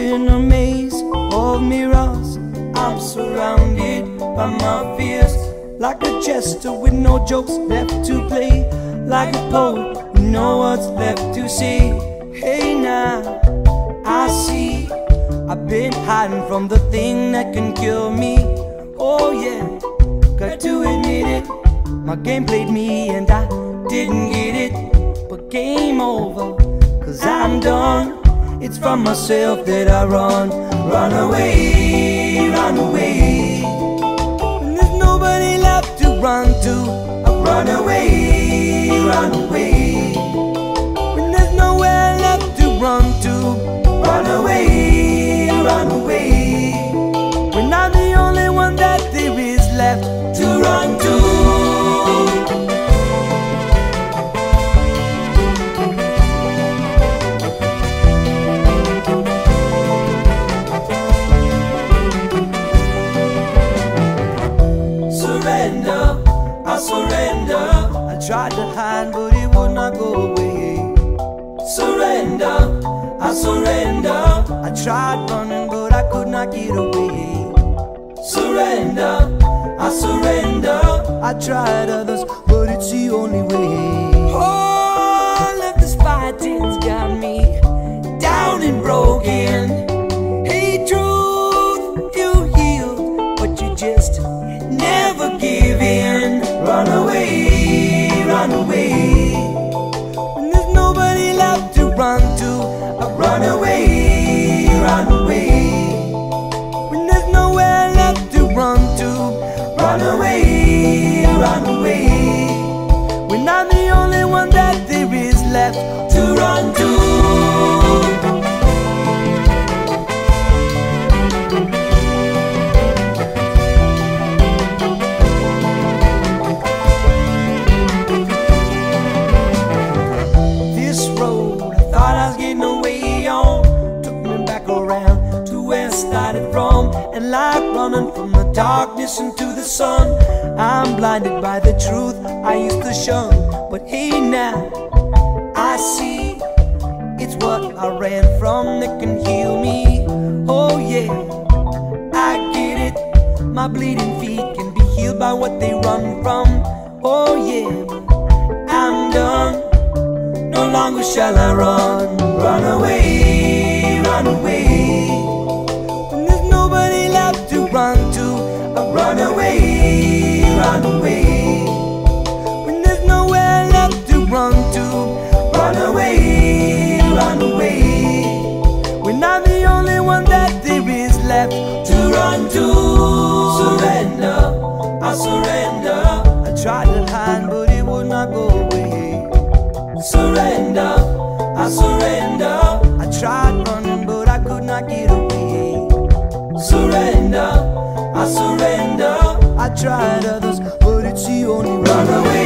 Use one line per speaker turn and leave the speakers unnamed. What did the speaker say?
in a maze of mirrors. I'm surrounded by my fears, like a jester with no jokes left to play, like a poet with no words left to say. Hey now, I see I've been hiding from the thing that can kill me. Oh yeah, got to admit it, my game played me and I didn't get it. But game over, 'cause I'm done. It's from myself that I run. Run away, run away. When there's nobody left to run to, I run away, run away. When there's nowhere left to run to, run away, run away. When I'm the only one that there is left to run to. I surrender. I tried to hide but it would not go away. Surrender, I surrender. I tried running but I could not get away. Surrender, I surrender. I tried others but it's the only way. All of this fighting's got me down and broken. Hey truth, you healed, but you just never give in. Run away, run away. When there's nobody left to run to, I run away, run away. When there's nowhere left to run to, run away, run away. When I'm the only one that there is left to run to. Started from, and like running from the darkness into the sun, I'm blinded by the truth I used to shun. But hey now, I see it's what I ran from that can heal me. Oh yeah, I get it. My bleeding feet can be healed by what they run from. Oh yeah, I'm done. No longer shall I run. Run away, run away. Run to, I run away, run away. When there's nowhere left to run to, run away, run away. When I'm the only one that there is left to run to. Surrender, I surrender. I tried to hide but it would not go away. Surrender, I surrender. I tried running but I could not get away. Surrender, I surrender. I tried others, but it's the only way. Run away.